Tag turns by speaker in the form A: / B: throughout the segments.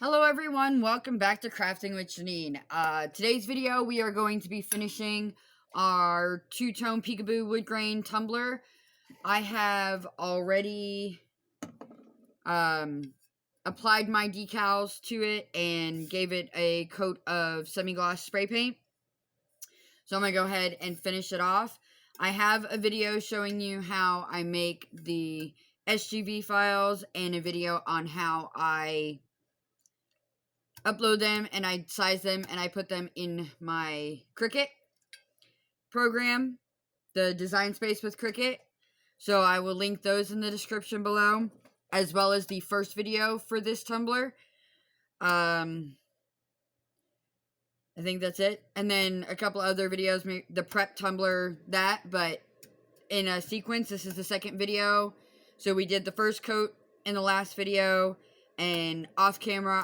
A: Hello everyone, welcome back to Crafting with Janine. Today's video we are going to be finishing our two-tone peekaboo wood grain tumbler. I have already applied my decals to it and gave it a coat of semi-gloss spray paint. So I'm going to go ahead and finish it off. I have a video showing you how I make the SGV files and a video on how I upload them and I size them and I put them in my Cricut program, the design space with Cricut. So I will link those in the description below, as well as the first video for this tumbler. I think that's it. And then a couple other videos, the prep tumbler, but in a sequence. This is the second video. So we did the first coat in the last video, and off camera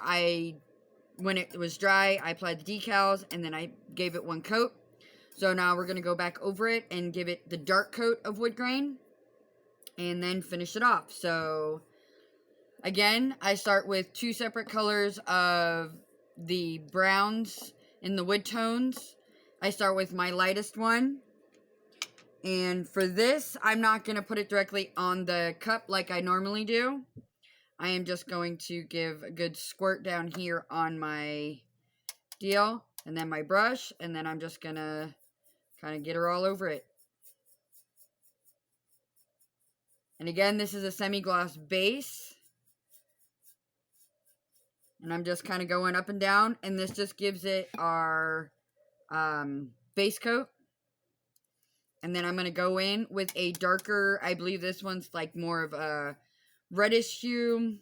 A: when it was dry, I applied the decals, and then I gave it one coat. So now we're going to go back over it and give it the dark coat of wood grain, and then finish it off. So, again, I start with two separate colors of the browns in the wood tones. I start with my lightest one. And for this, I'm not going to put it directly on the cup like I normally do. I am just going to give a good squirt down here on my deal, and then my brush, and then I'm just going to kind of get her all over it. And again, this is a semi-gloss base. And I'm just kind of going up and down, and this just gives it our base coat. And then I'm going to go in with a darker, I believe this one's like more of a reddish hue.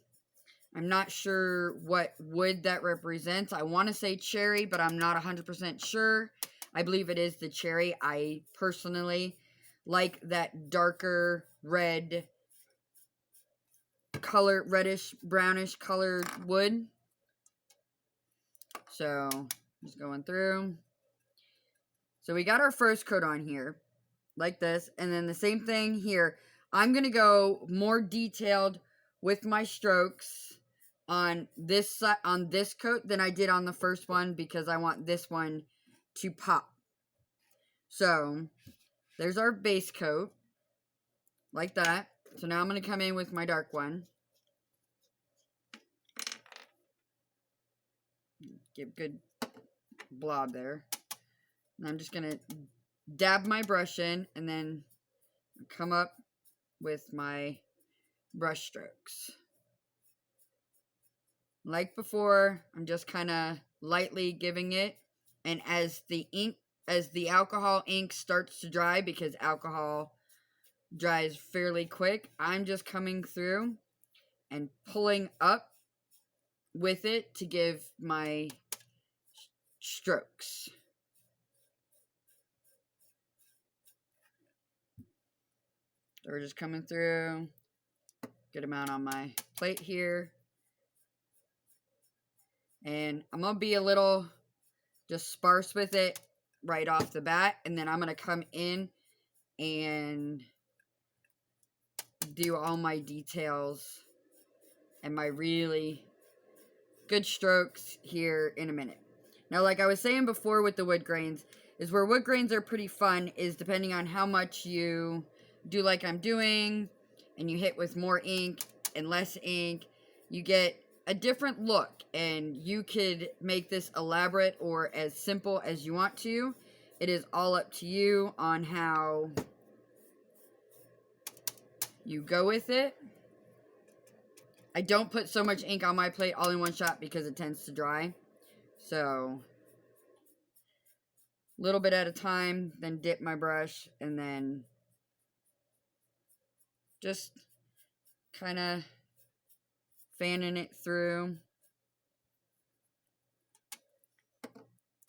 A: I'm not sure what wood that represents. I want to say cherry, but I'm not 100% sure. I believe it is the cherry. I personally like that darker red color, reddish, brownish colored wood. So, just going through. So we got our first coat on here, like this. And then the same thing here. I'm going to go more detailed with my strokes on this coat than I did on the first one, because I want this one to pop. So there's our base coat, like that. So now I'm going to come in with my dark one. Give good blob there. And I'm just going to dab my brush in and then come up with my brush strokes. Like before, I'm just kind of lightly giving it, and as the alcohol ink starts to dry, because alcohol dries fairly quick, I'm just coming through and pulling up with it to give my strokes. So we're just coming through, good amount on my plate here. And I'm going to be a little just sparse with it right off the bat. And then I'm going to come in and do all my details and my really good strokes here in a minute. Now, like I was saying before with the wood grains, is where wood grains are pretty fun is depending on how much you do like I'm doing, and you hit with more ink and less ink, you get a different look, and you could make this elaborate or as simple as you want to. It is all up to you on how you go with it. I don't put so much ink on my plate all in one shot because it tends to dry. So, a little bit at a time, then dip my brush, and then just kind of fanning it through.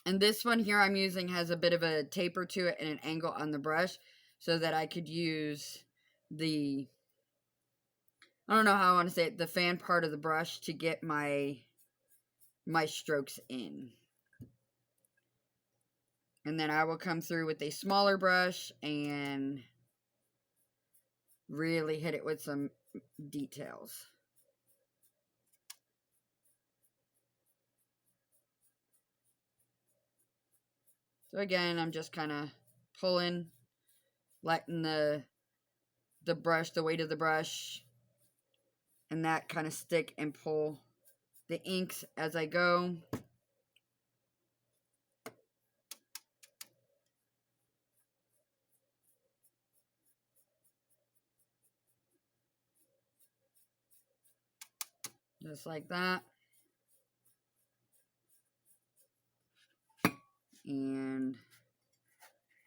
A: And this one here I'm using has a bit of a taper to it and an angle on the brush, so that I could use the, I don't know how I want to say it, the fan part of the brush to get my strokes in. And then I will come through with a smaller brush and really hit it with some details. So again, I'm just kind of pulling, letting the brush, the weight of the brush, and that kind of stick and pull the inks as I go. Just like that. And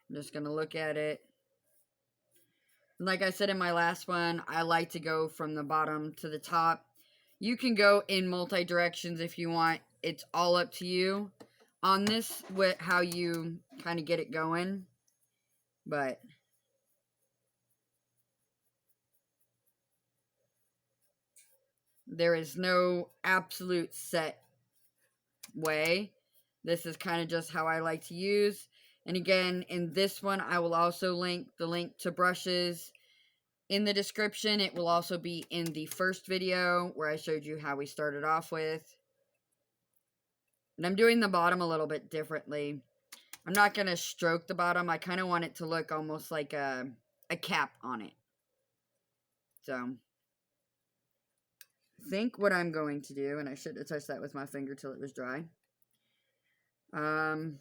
A: I'm just going to look at it. Like I said in my last one, I like to go from the bottom to the top. You can go in multi-directions if you want. It's all up to you on this, with how you kind of get it going. But there is no absolute set way. This is kind of just how I like to use. And again, in this one, I will also link the link to brushes in the description. It will also be in the first video where I showed you how we started off with. And I'm doing the bottom a little bit differently. I'm not going to stroke the bottom. I kind of want it to look almost like a cap on it. So, I think what I'm going to do, and I should have touched that with my finger till it was dry. I'm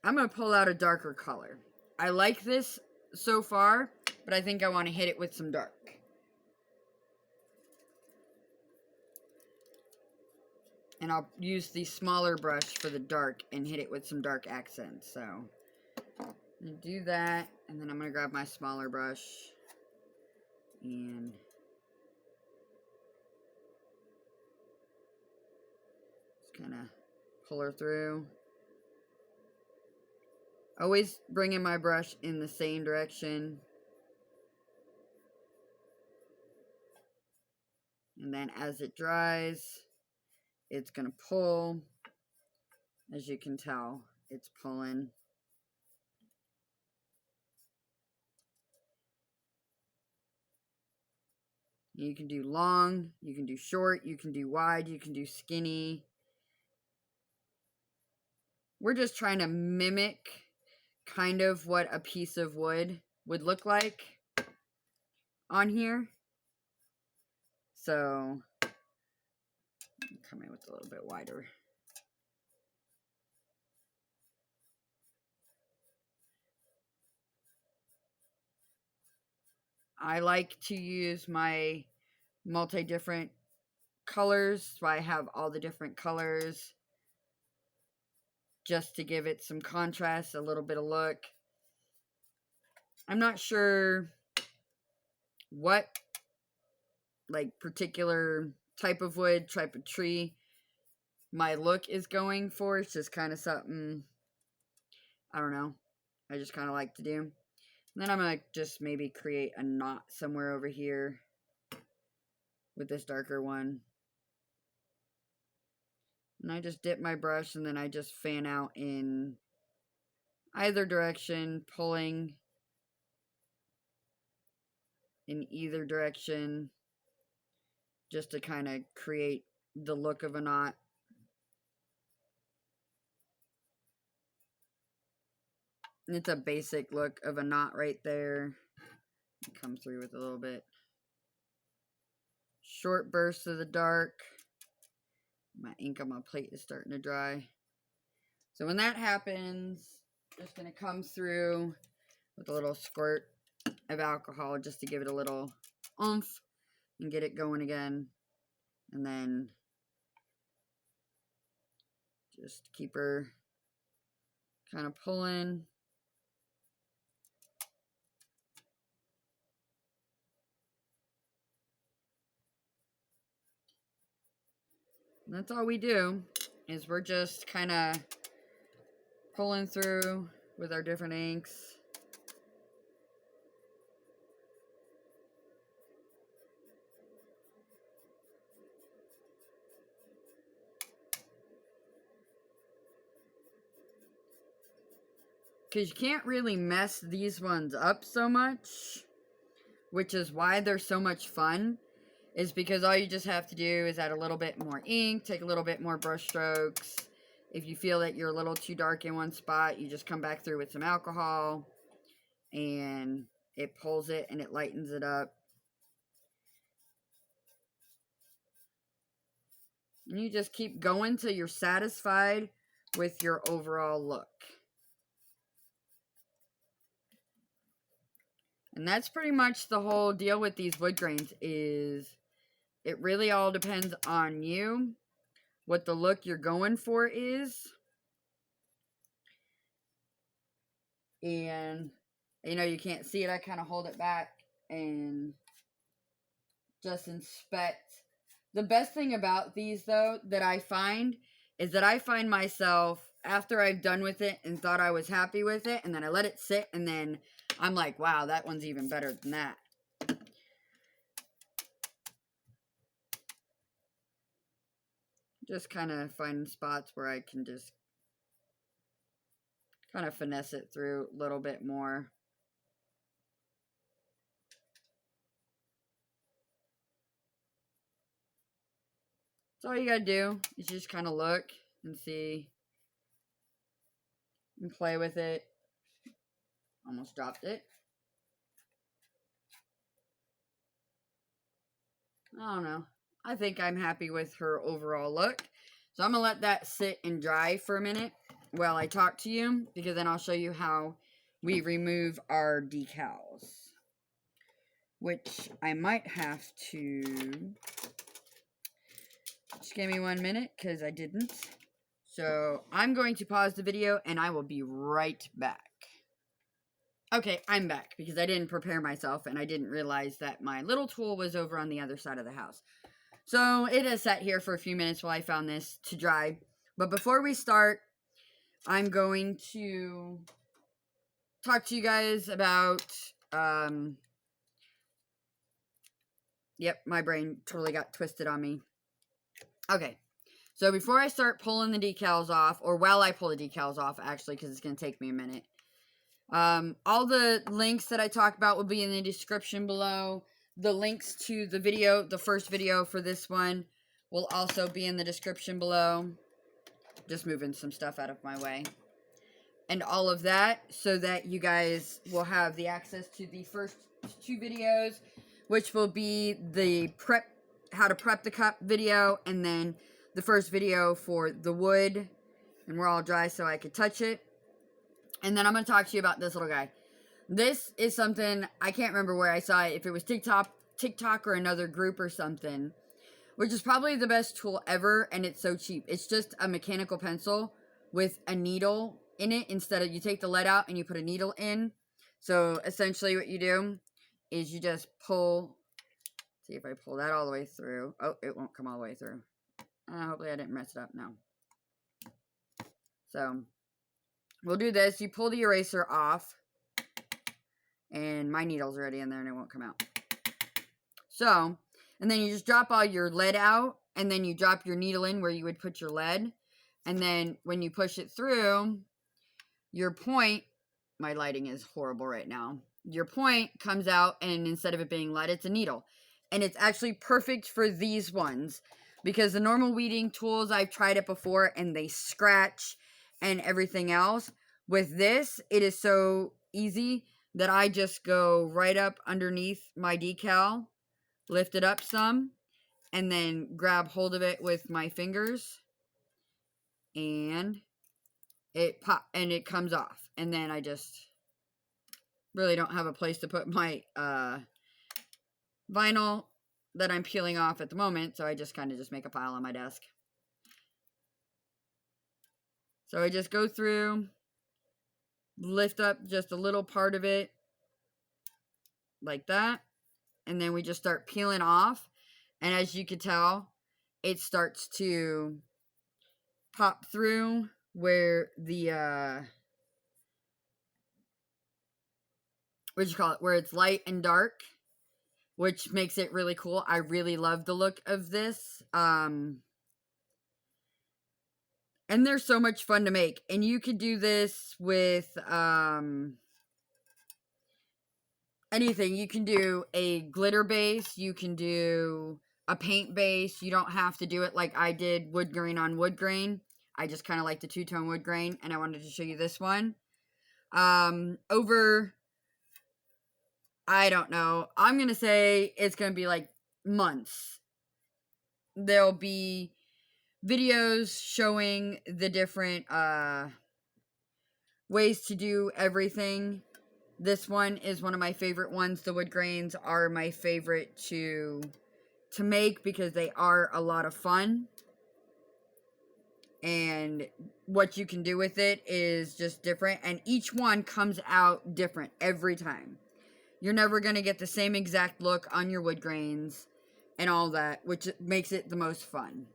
A: going to pull out a darker color. I like this so far, but I think I want to hit it with some dark. And I'll use the smaller brush for the dark and hit it with some dark accents. So, I'm going to do that, and then I'm going to grab my smaller brush and just kind of pull her through. Always bringing my brush in the same direction. And then as it dries, it's going to pull. As you can tell, it's pulling. You can do long, you can do short, you can do wide, you can do skinny. We're just trying to mimic kind of what a piece of wood would look like on here. So, come in with a little bit wider. I like to use my multi-different colors, so I have all the different colors just to give it some contrast, a little bit of look. I'm not sure what like particular type of wood, type of tree my look is going for. It's just kind of something, I don't know, I just kind of like to do. And then I'm going to just maybe create a knot somewhere over here with this darker one. And I just dip my brush and then I just fan out in either direction, pulling in either direction just to kind of create the look of a knot. And it's a basic look of a knot right there. Come through with a little bit. Short bursts of the dark. My ink on my plate is starting to dry. So when that happens, just going to come through with a little squirt of alcohol just to give it a little oomph and get it going again. And then just keep her kind of pulling. And that's all we do, is we're just kind of pulling through with our different inks. Because you can't really mess these ones up so much, which is why they're so much fun, is because all you just have to do is add a little bit more ink, take a little bit more brush strokes. If you feel that you're a little too dark in one spot, you just come back through with some alcohol and it pulls it and it lightens it up. And you just keep going till you're satisfied with your overall look. And that's pretty much the whole deal with these wood grains, is it really all depends on you, what the look you're going for is. And, you know, you can't see it. I kind of hold it back and just inspect. The best thing about these, though, that I find is that I find myself, after I've done with it and thought I was happy with it, and then I let it sit, and then I'm like, wow, that one's even better than that. Just kind of find spots where I can just kind of finesse it through a little bit more. So all you gotta do is just kind of look and see and play with it. Almost dropped it. I don't know. I think I'm happy with her overall look. So I'm going to let that sit and dry for a minute while I talk to you, because then I'll show you how we remove our decals. Which I might have to... Just give me 1 minute, because I didn't. So I'm going to pause the video and I will be right back. Okay, I'm back because I didn't prepare myself and I didn't realize that my little tool was over on the other side of the house. So it has sat here for a few minutes while I found this to dry. But before we start, I'm going to talk to you guys about, yep, my brain totally got twisted on me. Okay, so before I start pulling the decals off, or while I pull the decals off, actually, because it's going to take me a minute. All the links that I talk about will be in the description below. The links to the video, the first video for this one, will also be in the description below. Just moving some stuff out of my way. And all of that, so that you guys will have the access to the first 2 videos, which will be the prep, how to prep the cup video, and then the first video for the wood. And we're all dry so I could touch it. And then I'm going to talk to you about this little guy. This is something, I can't remember where I saw it, if it was TikTok or another group or something, which is probably the best tool ever, and it's so cheap. It's just a mechanical pencil with a needle in it, instead of, you take the lead out and you put a needle in. So essentially what you do is you just pull, see if I pull that all the way through. Oh, it won't come all the way through. Hopefully I didn't mess it up, no. So we'll do this. You pull the eraser off. And my needle's already in there and it won't come out. So, and then you just drop all your lead out. And then you drop your needle in where you would put your lead. And then when you push it through, your point, my lighting is horrible right now. Your point comes out, and instead of it being lead, it's a needle. And it's actually perfect for these ones. Because the normal weeding tools, I've tried it before and they scratch and everything else. With this, it is so easy that I just go right up underneath my decal, lift it up some, and then grab hold of it with my fingers, and it comes off. And then I just really don't have a place to put my vinyl that I'm peeling off at the moment, so I just kind of just make a pile on my desk. So I just go through, lift up just a little part of it, like that, and then we just start peeling off, and as you can tell, it starts to pop through where the, where it's light and dark, which makes it really cool. I really love the look of this, and they're so much fun to make. And you could do this with anything. You can do a glitter base. You can do a paint base. You don't have to do it like I did, wood grain on wood grain. I just kind of like the two-tone wood grain, and I wanted to show you this one. Over, I don't know, I'm going to say it's going to be like months. There'll be videos showing the different ways to do everything. This one is one of my favorite ones. The wood grains are my favorite to make because they are a lot of fun. And what you can do with it is just different. And each one comes out different every time. You're never going to get the same exact look on your wood grains and all that, which makes it the most fun.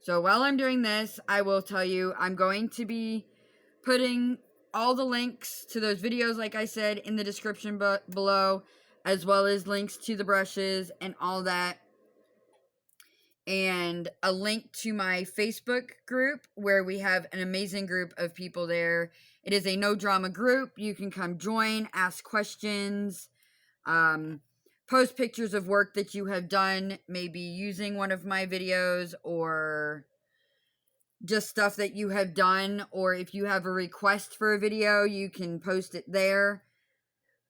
A: So while I'm doing this, I will tell you I'm going to be putting all the links to those videos, like I said, in the description below, as well as links to the brushes and all that. And a link to my Facebook group where we have an amazing group of people there. It is a no drama group. You can come join, ask questions, post pictures of work that you have done, maybe using one of my videos, or just stuff that you have done, or if you have a request for a video, you can post it there.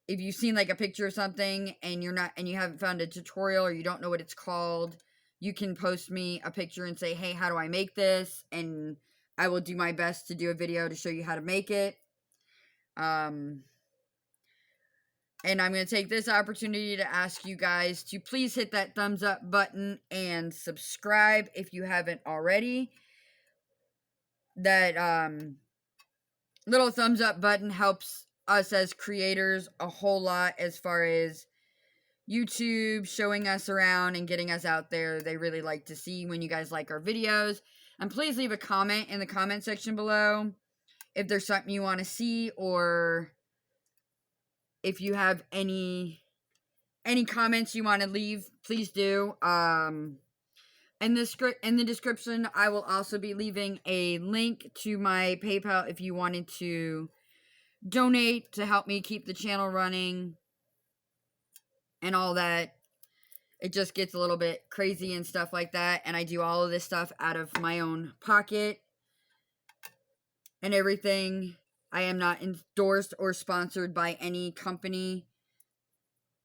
A: If you've seen like a picture of something and you haven't found a tutorial or you don't know what it's called, you can post me a picture and say, hey, how do I make this? And I will do my best to do a video to show you how to make it. And I'm going to take this opportunity to ask you guys to please hit that thumbs up button and subscribe if you haven't already. That little thumbs up button helps us as creators a whole lot as far as YouTube showing us around and getting us out there. They really like to see when you guys like our videos. And please leave a comment in the comment section below if there's something you want to see, or if you have any comments you want to leave, please do. In the description, I will also be leaving a link to my PayPal if you wanted to donate to help me keep the channel running and all that. It just gets a little bit crazy and stuff like that, and I do all of this stuff out of my own pocket and everything. I am not endorsed or sponsored by any company.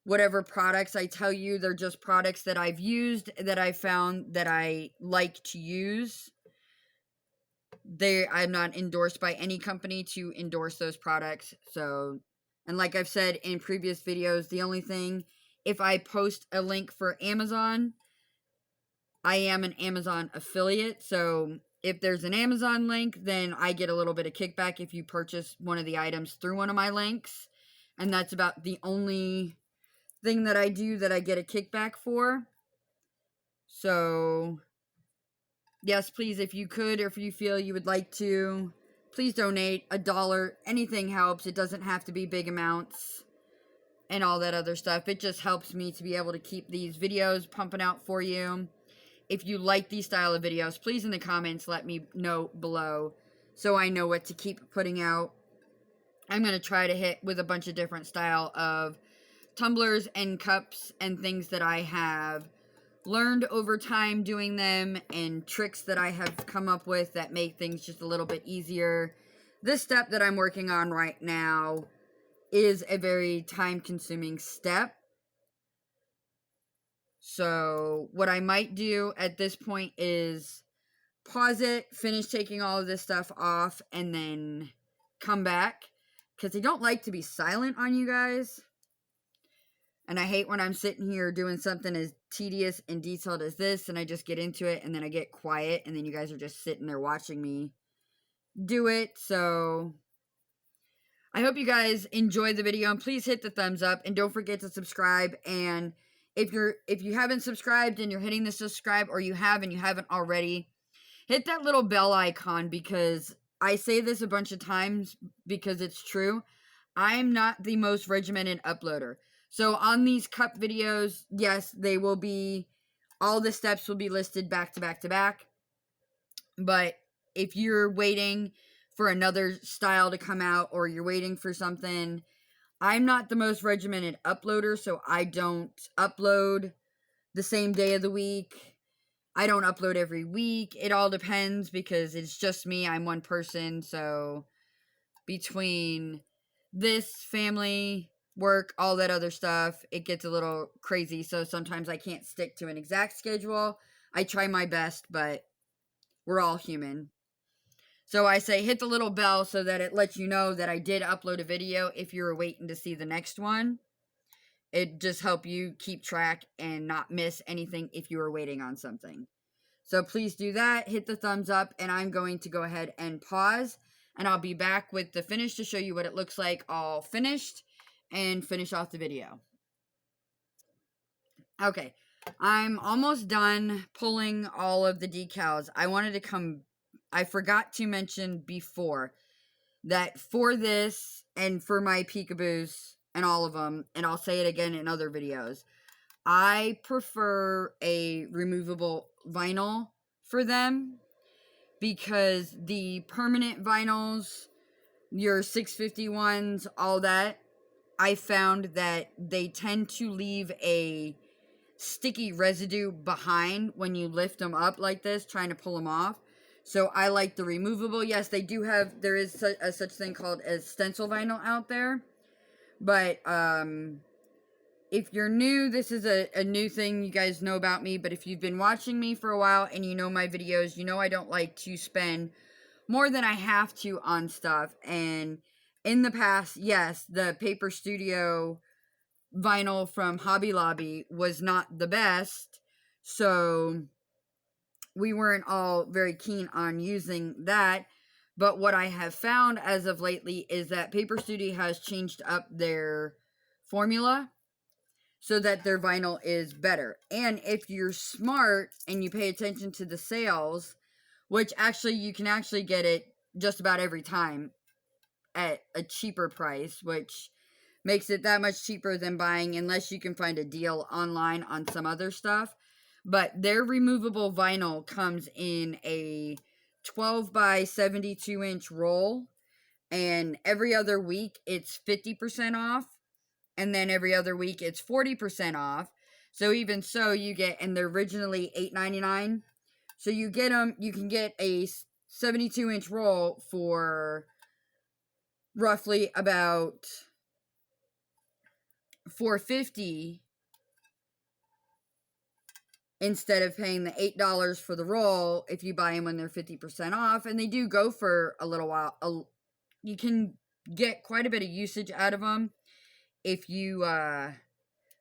A: Whatever products I tell you, they're just products that I've used, that I found that I like to use. I'm not endorsed by any company to endorse those products. So, and like I've said in previous videos, the only thing, if I post a link for Amazon, I am an Amazon affiliate. So if there's an Amazon link, then I get a little bit of kickback if you purchase one of the items through one of my links. And that's about the only thing that I do that I get a kickback for. So yes, please, if you could, or if you feel you would like to, please donate $1. Anything helps. It doesn't have to be big amounts and all that other stuff. It just helps me to be able to keep these videos pumping out for you. If you like these style of videos, please in the comments let me know below so I know what to keep putting out. I'm going to try to hit with a bunch of different style of tumblers and cups and things that I have learned over time doing them, and tricks that I have come up with that make things just a little bit easier. This step that I'm working on right now is a very time-consuming step. So what I might do at this point is pause it, finish taking all of this stuff off, and then come back, because I don't like to be silent on you guys. And I hate when I'm sitting here doing something as tedious and detailed as this, and I just get into it, and then I get quiet, and then you guys are just sitting there watching me do it. So I hope you guys enjoyed the video, and please hit the thumbs up, and don't forget to subscribe. And if you haven't subscribed and you're hitting the subscribe, or you have and you haven't already, hit that little bell icon, because I say this a bunch of times because it's true. I'm not the most regimented uploader. So on these cup videos, yes, they will be, all the steps will be listed back to back to back. But if you're waiting for another style to come out, or you're waiting for something, I'm not the most regimented uploader, so I don't upload the same day of the week. I don't upload every week. It all depends because it's just me. I'm one person. So between this, family, work, all that other stuff, it gets a little crazy. So sometimes I can't stick to an exact schedule. I try my best, but we're all human. So I say hit the little bell so that it lets you know that I did upload a video if you were waiting to see the next one. It just help you keep track and not miss anything if you were waiting on something. So please do that. Hit the thumbs up, and I'm going to go ahead and pause, and I'll be back with the finish to show you what it looks like all finished and finish off the video. Okay, I'm almost done pulling all of the decals. I forgot to mention before that for this and for my peekaboos and all of them, and I'll say it again in other videos, I prefer a removable vinyl for them because the permanent vinyls, your 651s, all that, I found that they tend to leave a sticky residue behind when you lift them up like this, trying to pull them off. So I like the removable. Yes, there is such thing called a stencil vinyl out there. But, if you're new, this is a new thing you guys know about me. But if you've been watching me for a while and you know my videos, you know I don't like to spend more than I have to on stuff. And in the past, yes, the Paper Studio vinyl from Hobby Lobby was not the best. So we weren't all very keen on using that. But what I have found as of lately is that Paper Studio has changed up their formula so that their vinyl is better. And if you're smart and you pay attention to the sales, which actually you can actually get it just about every time at a cheaper price, which makes it that much cheaper than buying, unless you can find a deal online on some other stuff. But their removable vinyl comes in a 12 by 72 inch roll, and every other week it's 50% off, and then every other week it's 40% off. So even so, you get, and they're originally $8.99. So you can get a 72 inch roll for roughly about $4.50 instead of paying the $8 for the roll if you buy them when they're 50% off. And they do go for a little while. You can get quite a bit of usage out of them if you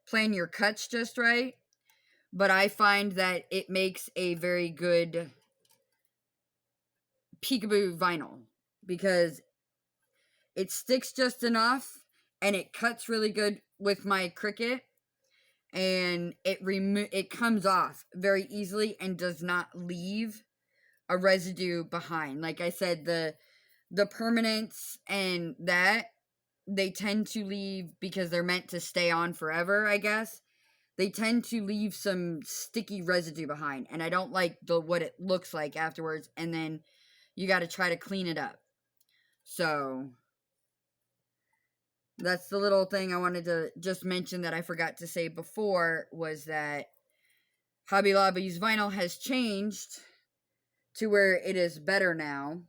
A: plan your cuts just right. But I find that it makes a very good peekaboo vinyl because it sticks just enough and it cuts really good with my Cricut, and it comes off very easily and does not leave a residue behind. Like I said, the permanents and that, they tend to leave, because they're meant to stay on forever, I guess. They tend to leave some sticky residue behind, and I don't like what it looks like afterwards, and then you got to try to clean it up. So that's the little thing I wanted to just mention that I forgot to say before, was that Hobby Lobby's vinyl has changed to where it is better now.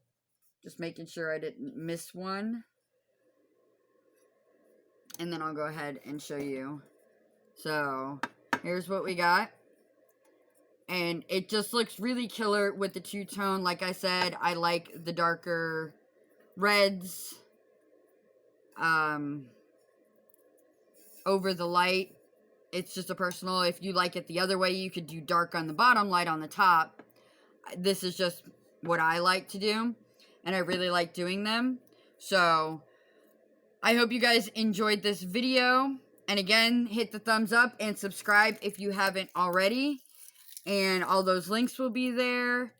A: Just making sure I didn't miss one. And then I'll go ahead and show you. So here's what we got. And it just looks really killer with the two-tone. Like I said, I like the darker reds over the light. It's just a personal. If you like it the other way, you could do dark on the bottom, light on the top. This is just what I like to do, and I really like doing them. So I hope you guys enjoyed this video. And again, hit the thumbs up and subscribe if you haven't already. And all those links will be there.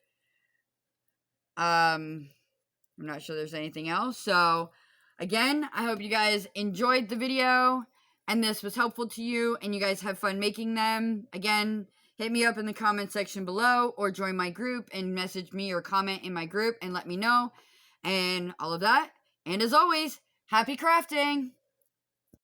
A: I'm not sure there's anything else. So again, I hope you guys enjoyed the video and this was helpful to you and you guys have fun making them. Again, hit me up in the comment section below or join my group and message me or comment in my group and let me know and all of that. And as always, happy crafting!